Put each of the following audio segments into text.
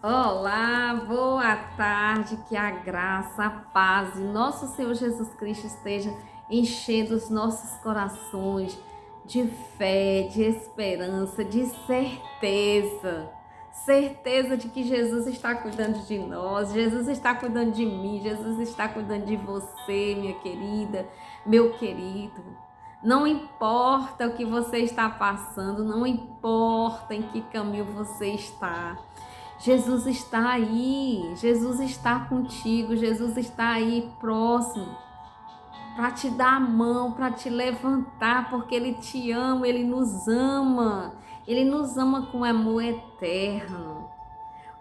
Olá, boa tarde, que a graça, a paz e nosso Senhor Jesus Cristo esteja enchendo os nossos corações de fé, de esperança, de certeza. Certeza de que Jesus está cuidando de nós, Jesus está cuidando de mim, Jesus está cuidando de você, minha querida, meu querido. Não importa o que você está passando, não importa em que caminho você está. Jesus está aí, Jesus está contigo, Jesus está aí próximo para te dar a mão, para te levantar, porque Ele te ama, Ele nos ama com amor eterno.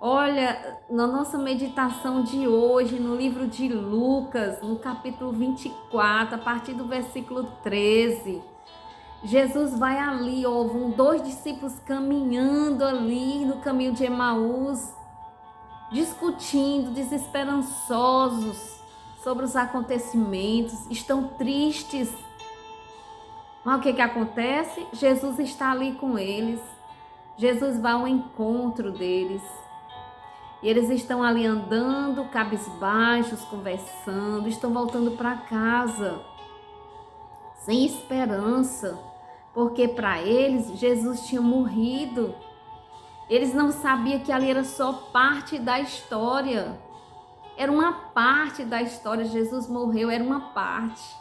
Olha, na nossa meditação de hoje, no livro de Lucas, no capítulo 24, a partir do versículo 13, Jesus vai ali, ó, vão dois discípulos caminhando ali no caminho de Emaús, discutindo, desesperançosos sobre os acontecimentos, estão tristes. Mas o que acontece? Jesus está ali com eles. Jesus vai ao encontro deles. E eles estão ali andando, cabisbaixos, conversando, estão voltando para casa, sem esperança, porque para eles Jesus tinha morrido. Eles não sabiam que ali era só parte da história. Era uma parte da história. Jesus morreu, era uma parte.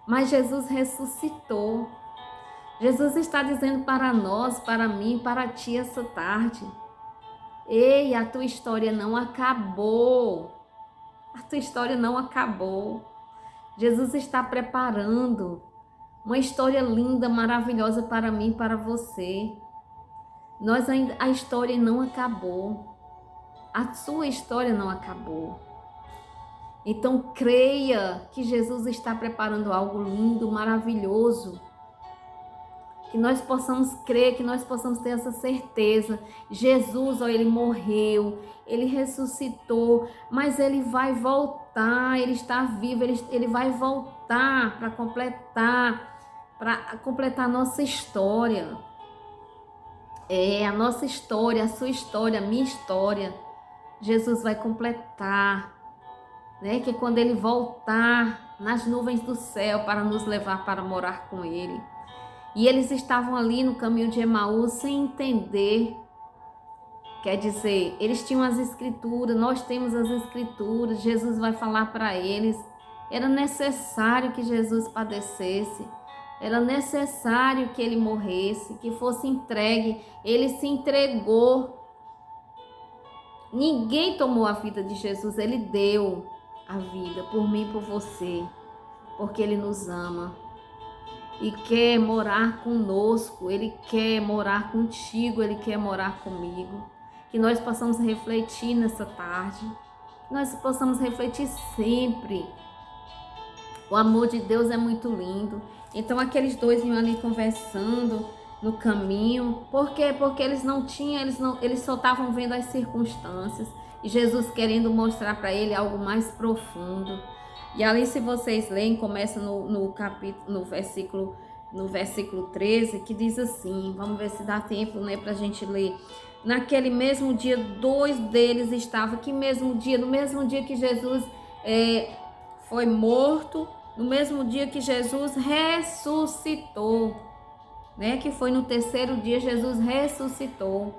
Mas Jesus ressuscitou. Jesus está dizendo para nós, para mim, para ti essa tarde: ei, a tua história não acabou. A tua história não acabou. Jesus está preparando uma história linda, maravilhosa para mim e para você. A história não acabou. A sua história não acabou. Então creia que Jesus está preparando algo lindo, maravilhoso. Que nós possamos crer, que nós possamos ter essa certeza. Jesus, ó, ele morreu, ele ressuscitou, mas ele vai voltar, ele está vivo, ele vai voltar para completar a nossa história. A nossa história, a sua história, a minha história. Jesus vai completar, né? Que quando ele voltar nas nuvens do céu para nos levar para morar com ele. E eles estavam ali no caminho de Emaús sem entender. Quer dizer, eles tinham as escrituras, nós temos as escrituras, Jesus vai falar para eles. Era necessário que Jesus padecesse, era necessário que ele morresse, que fosse entregue. Ele se entregou. Ninguém tomou a vida de Jesus, ele deu a vida por mim e por você, porque ele nos ama e quer morar conosco, ele quer morar contigo, ele quer morar comigo. Que nós possamos refletir nessa tarde, que nós possamos refletir sempre. O amor de Deus é muito lindo. Então aqueles dois iam ali conversando no caminho. Por quê? Porque eles não tinham, eles só estavam vendo as circunstâncias. E Jesus querendo mostrar para ele algo mais profundo. E ali, se vocês lerem, começa no versículo 13, que diz assim, vamos ver se dá tempo, né, para a gente ler. Naquele mesmo dia, dois deles estavam, que mesmo dia, no mesmo dia que Jesus foi morto, no mesmo dia que Jesus ressuscitou, né? Que foi no terceiro dia Jesus ressuscitou,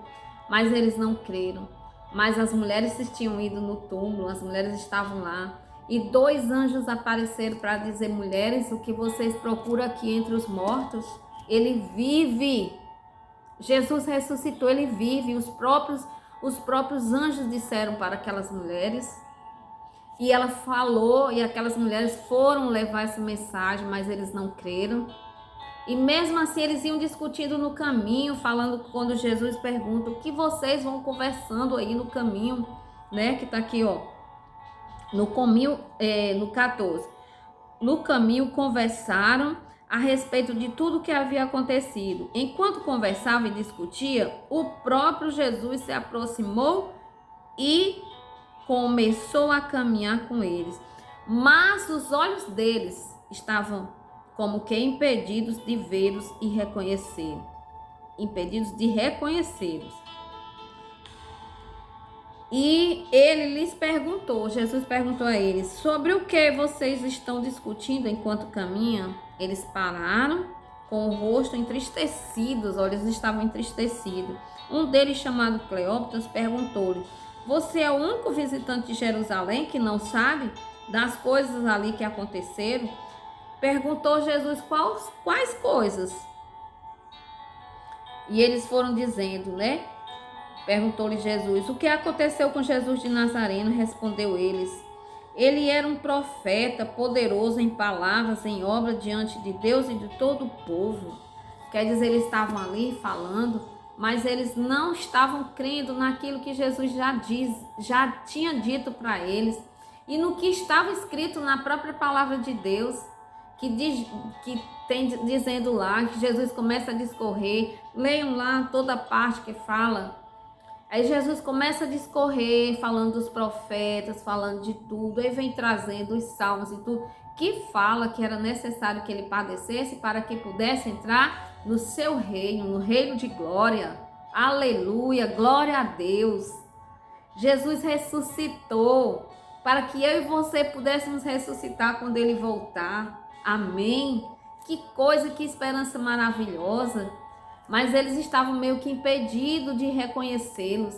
mas eles não creram. Mas as mulheres tinham ido no túmulo, as mulheres estavam lá, e dois anjos apareceram para dizer: mulheres, o que vocês procuram aqui entre os mortos? Ele vive. Jesus ressuscitou, ele vive. Os próprios anjos disseram para aquelas mulheres. E ela falou, e aquelas mulheres foram levar essa mensagem, mas eles não creram. E mesmo assim eles iam discutindo no caminho, falando, quando Jesus pergunta: o que vocês vão conversando aí no caminho, né? Que tá aqui, ó, no caminho, no 14. No caminho conversaram a respeito de tudo o que havia acontecido. Enquanto conversava e discutia, o próprio Jesus se aproximou e começou a caminhar com eles. Mas os olhos deles estavam como que impedidos de vê-los e reconhecê-los. Impedidos de reconhecê-los. E ele lhes perguntou, Jesus perguntou a eles, sobre o que vocês estão discutindo enquanto caminham? Eles pararam com o rosto entristecidos, olha, eles estavam entristecidos. Um deles, chamado Cleópatas, perguntou-lhe, você é o único visitante de Jerusalém que não sabe das coisas ali que aconteceram? Perguntou Jesus, quais coisas? E eles foram dizendo, né? Perguntou-lhe Jesus, o que aconteceu com Jesus de Nazareno? Respondeu eles, ele era um profeta, poderoso em palavras, em obra diante de Deus e de todo o povo. Quer dizer, eles estavam ali falando, mas eles não estavam crendo naquilo que Jesus já tinha dito para eles, e no que estava escrito na própria palavra de Deus, que tem dizendo lá, que Jesus começa a discorrer. Leiam lá toda a parte que fala. Aí Jesus começa a discorrer, falando dos profetas, falando de tudo, aí vem trazendo os salmos e tudo, que fala que era necessário que ele padecesse para que pudesse entrar no seu reino, no reino de glória. Aleluia, glória a Deus. Jesus ressuscitou para que eu e você pudéssemos ressuscitar quando ele voltar. Amém? Que coisa, que esperança maravilhosa. Mas eles estavam meio que impedidos de reconhecê-los.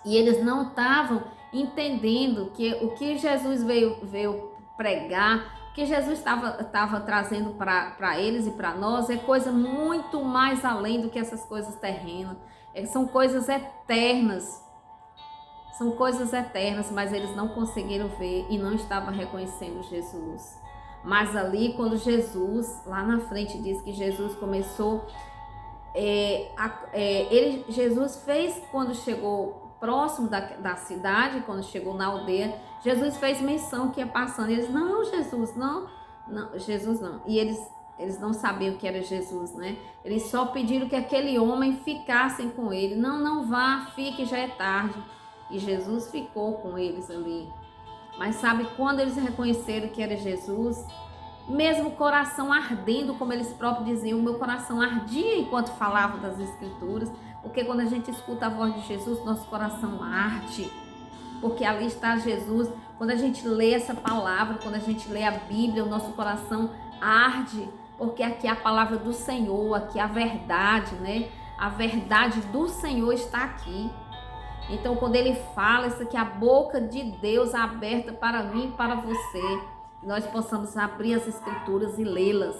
E eles não estavam entendendo que o que Jesus veio pregar, o que Jesus estava trazendo para eles e para nós é coisa muito mais além do que essas coisas terrenas. São coisas eternas. São coisas eternas, mas eles não conseguiram ver e não estavam reconhecendo Jesus. Mas ali, quando Jesus, lá na frente, diz que Jesus começou... Jesus fez, quando chegou próximo da cidade, quando chegou na aldeia, Jesus fez menção que ia passando. Eles, não, Jesus, não, Jesus não. E eles não sabiam que era Jesus, né? Eles só pediram que aquele homem ficasse com ele. Não, não vá, fique, já é tarde. E Jesus ficou com eles ali. Mas sabe, quando eles reconheceram que era Jesus, mesmo o coração ardendo, como eles próprios diziam, o meu coração ardia enquanto falava das Escrituras, porque quando a gente escuta a voz de Jesus, nosso coração arde, porque ali está Jesus. Quando a gente lê essa palavra, quando a gente lê a Bíblia, o nosso coração arde, porque aqui é a palavra do Senhor, aqui é a verdade, né? A verdade do Senhor está aqui. Então, quando ele fala, isso aqui é a boca de Deus aberta para mim e para você, nós possamos abrir as Escrituras e lê-las.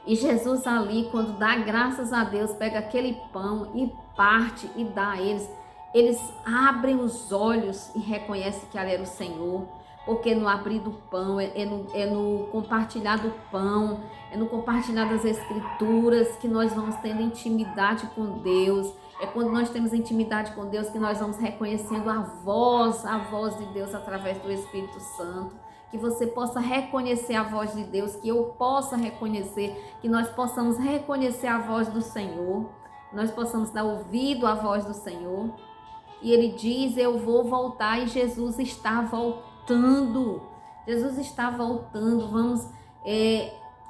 E Jesus ali, quando dá graças a Deus, pega aquele pão e parte e dá a eles. Eles abrem os olhos e reconhecem que ali era o Senhor. Porque no abrir do pão, é no compartilhar do pão, é no compartilhar das Escrituras que nós vamos tendo intimidade com Deus. É quando nós temos intimidade com Deus que nós vamos reconhecendo a voz de Deus através do Espírito Santo. Que você possa reconhecer a voz de Deus, que eu possa reconhecer, que nós possamos reconhecer a voz do Senhor, nós possamos dar ouvido à voz do Senhor. E ele diz, eu vou voltar, e Jesus está voltando. Jesus está voltando. Vamos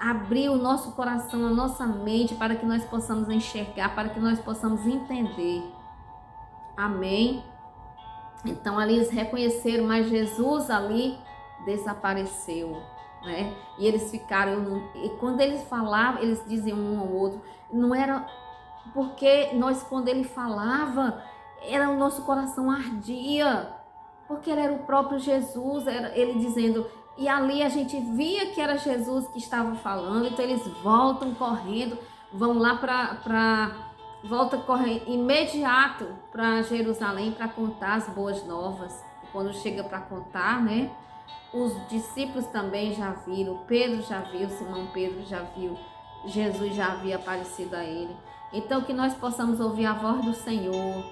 abrir o nosso coração, a nossa mente, para que nós possamos enxergar, para que nós possamos entender. Amém? Então ali eles reconheceram, mas Jesus ali desapareceu, né? E eles ficaram, e quando eles falavam, eles diziam um ao outro, não era porque quando ele falava, era o nosso coração ardia, porque ele era o próprio Jesus, era ele dizendo, e ali a gente via que era Jesus que estava falando. Então eles voltam correndo, vão lá volta correndo imediato para Jerusalém para contar as boas novas. E quando chega para contar, né? Os discípulos também já viram, Pedro já viu, Simão Pedro já viu, Jesus já havia aparecido a ele. Então que nós possamos ouvir a voz do Senhor,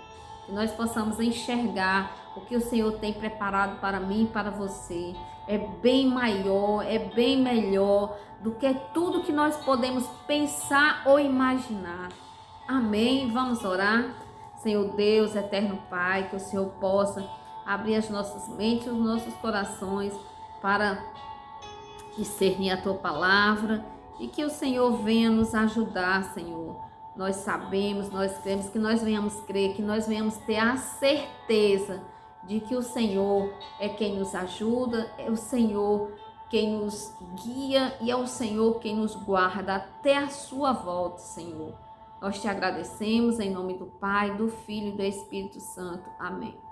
que nós possamos enxergar o que o Senhor tem preparado para mim e para você. É bem maior, é bem melhor do que tudo que nós podemos pensar ou imaginar. Amém? Vamos orar? Senhor Deus, eterno Pai, que o Senhor possa abrir as nossas mentes, os nossos corações para discernir a Tua palavra e que o Senhor venha nos ajudar, Senhor, nós sabemos, nós cremos, que nós venhamos crer, que nós venhamos ter a certeza de que o Senhor é quem nos ajuda, é o Senhor quem nos guia e é o Senhor quem nos guarda até a sua volta, Senhor. Nós te agradecemos em nome do Pai, do Filho e do Espírito Santo. Amém.